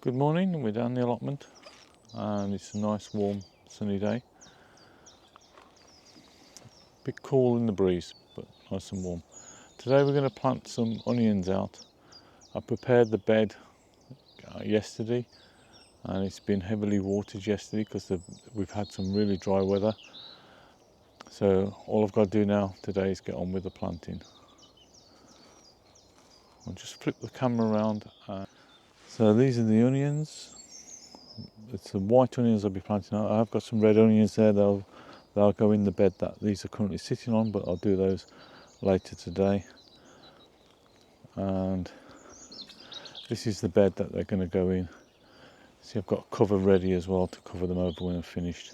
Good morning, we're down the allotment and it's a nice warm sunny day. A bit cool in the breeze but nice and warm. Today we're going to plant some onions out. I prepared the bed yesterday and it's been heavily watered yesterday because we've had some really dry weather. So all I've got to do now today is get on with the planting. I'll just flip the camera around. So these are the onions. It's the white onions I'll be planting out. I've got some red onions there. They'll go in the bed that these are currently sitting on, but I'll do those later today. And this is the bed that they're going to go in. See, I've got cover ready as well to cover them over when I'm finished.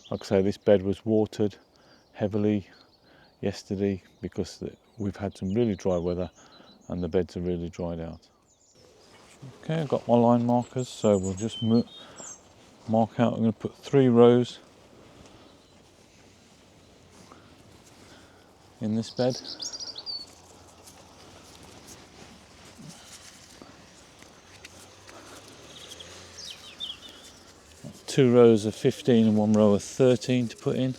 Like I say, this bed was watered heavily yesterday because we've had some really dry weather and the beds are really dried out. Okay, I've got my line markers, so we'll just mark out. I'm going to put 3 rows in this bed. Two rows of 15 and 1 row of 13 to put in.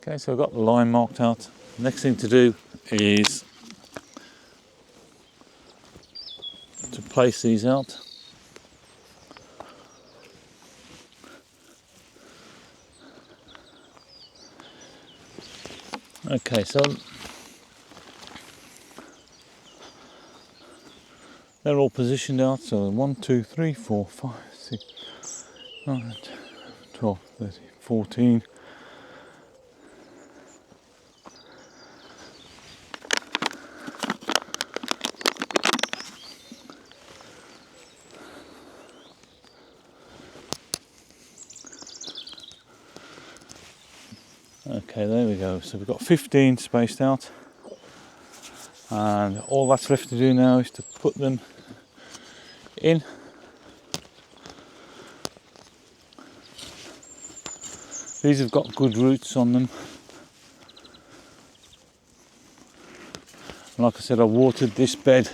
Okay, so I've got the line marked out. Next thing to do is to place these out. Okay, so they're all positioned out. So 1, 2, 3, 4, 5, 6, 9, 12, 13, 14. Okay, there we go. So we've got 15 spaced out, and all that's left to do now is to put them in. These have got good roots on them. Like I said, I watered this bed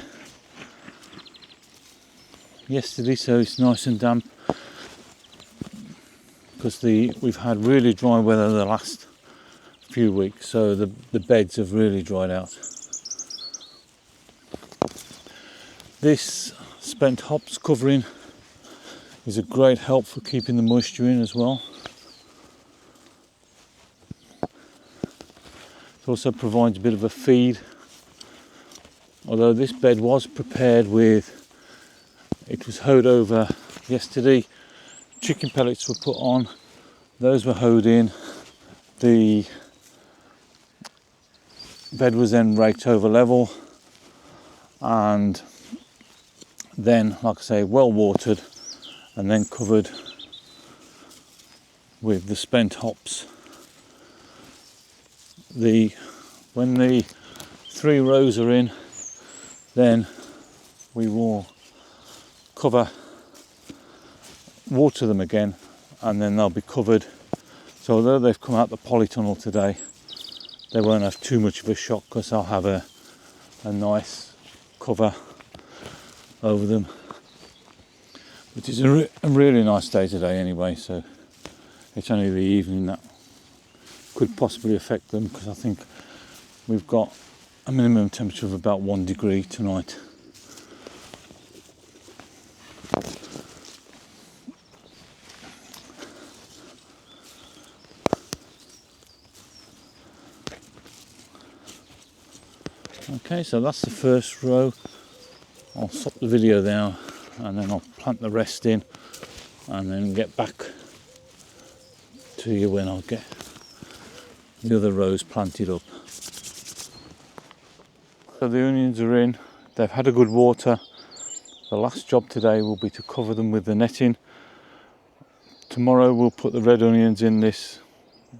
yesterday, so it's nice and damp because we've had really dry weather the last few weeks, so the beds have really dried out. This spent hops covering is a great help for keeping the moisture in as well. It also provides a bit of a feed. Although this bed was prepared with, it was hoed over yesterday, chicken pellets were put on, those were hoed in, the bed was then raked over level, and then, like I say, well watered and then covered with the spent hops. When the 3 rows are in, then we will water them again, and then they'll be covered. So although they've come out the polytunnel today, they won't have too much of a shock because I'll have a nice cover over them, which is a really nice day today anyway. So it's only the evening that could possibly affect them, because I think we've got a minimum temperature of about 1 degree tonight. Okay, so that's the first row. I'll stop the video there and then I'll plant the rest in and then get back to you when I'll get the other rows planted up. So the onions are in, they've had a good water. The last job today will be to cover them with the netting. Tomorrow we'll put the red onions in this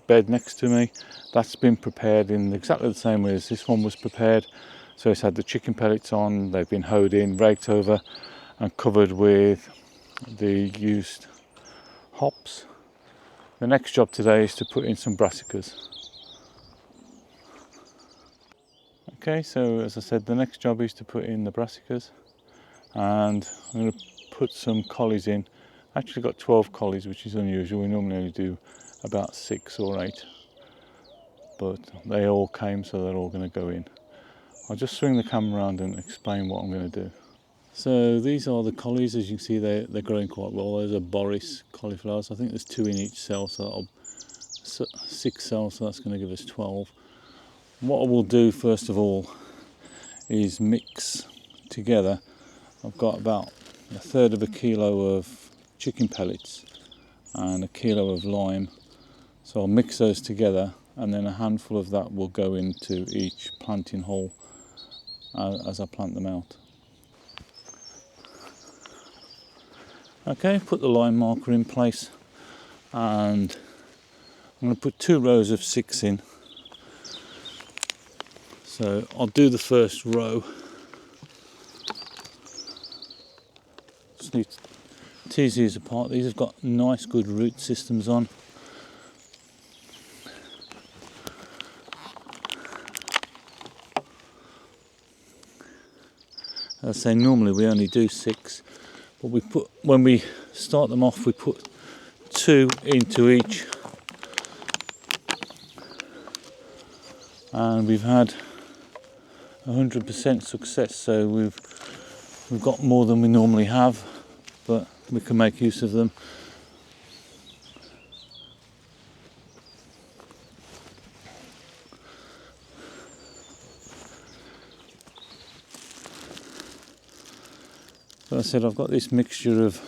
bed next to me. That's been prepared in exactly the same way as this one was prepared. So it's had the chicken pellets on, they've been hoed in, raked over and covered with the used hops. The next job today is to put in some brassicas. Okay, so as I said, the next job is to put in the brassicas, and I'm going to put some collies in. I actually got 12 collies, which is unusual. We normally only do about 6 or 8, but they all came, so they're all going to go in. I'll just swing the camera around and explain what I'm going to do. So these are the collies. As you can see, they're growing quite well. Those are Boris cauliflowers. I think there's 2 in each cell, so that'll 6 cells, so that's going to give us 12. What I will do first of all is mix together. I've got about 1/3 of a kilo of chicken pellets and 1 kilo of lime, so I'll mix those together, and then a handful of that will go into each planting hole as I plant them out. Okay, put the line marker in place, and I'm going to put 2 rows of 6 in. So I'll do the first row. Just need to tease these apart. These have got nice good root systems on. As I say, normally we only do 6, but when we start them off, we put 2 into each, and we've had 100% success. So we've got more than we normally have, but we can make use of them. As I said, I've got this mixture of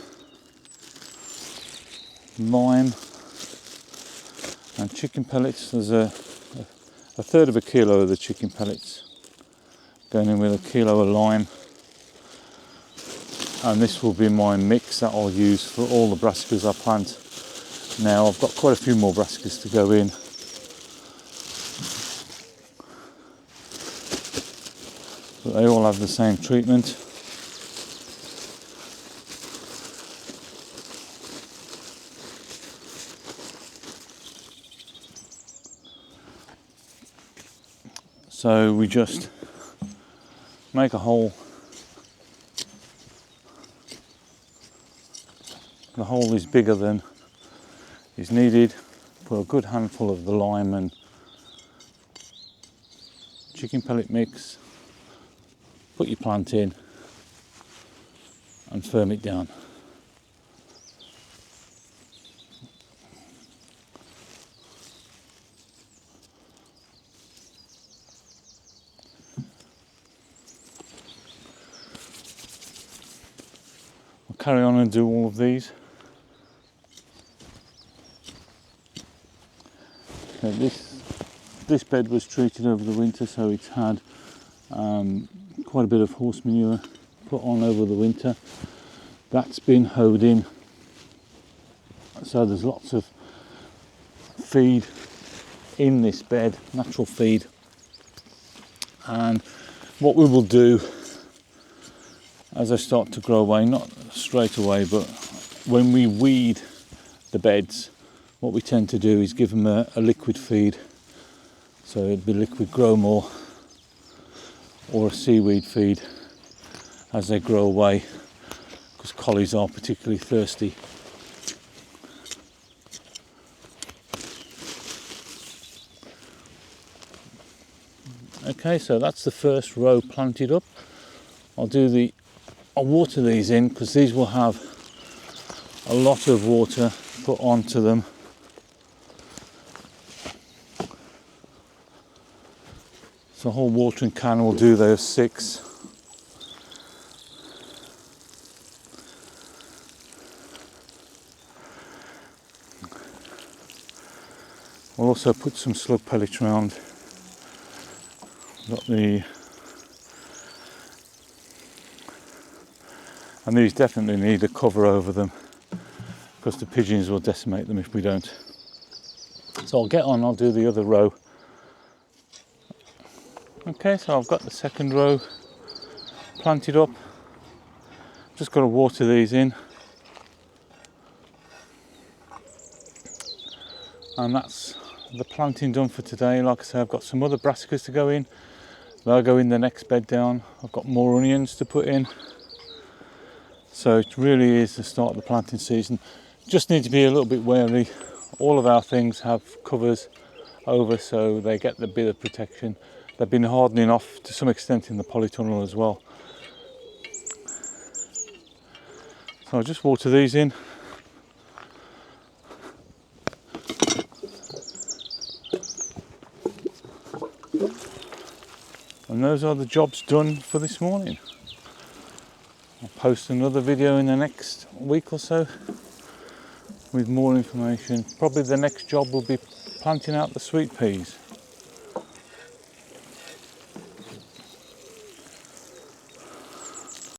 lime and chicken pellets. There's a 1/3 of a kilo of the chicken pellets going in with 1 kilo of lime, and this will be my mix that I'll use for all the brassicas I plant. Now I've got quite a few more brassicas to go in, but they all have the same treatment. So we just make a hole. The hole is bigger than is needed. Put a good handful of the lime and chicken pellet mix. Put your plant in and firm it down. Carry on and do all of these. Okay, this bed was treated over the winter, so it's had quite a bit of horse manure put on over the winter. That's been hoed in, so there's lots of feed in this bed, natural feed. And what we will do as I start to grow away, not straight away, but when we weed the beds, what we tend to do is give them a liquid feed. So it'd be liquid grow more or a seaweed feed as they grow away, because collies are particularly thirsty. Okay, so that's the first row planted up. I'll water these in, because these will have a lot of water put onto them. So a whole watering can will do those 6. We'll also put some slug pellets around. And these definitely need a cover over them, because the pigeons will decimate them if we don't. So I'll get on, I'll do the other row. Okay, so I've got the second row planted up. Just got to water these in. And that's the planting done for today. Like I say, I've got some other brassicas to go in. They'll go in the next bed down. I've got more onions to put in. So it really is the start of the planting season. Just need to be a little bit wary. All of our things have covers over, so they get the bit of protection. They've been hardening off to some extent in the polytunnel as well. So I'll just water these in. And those are the jobs done for this morning. I'll post another video in the next week or so with more information. Probably the next job will be planting out the sweet peas.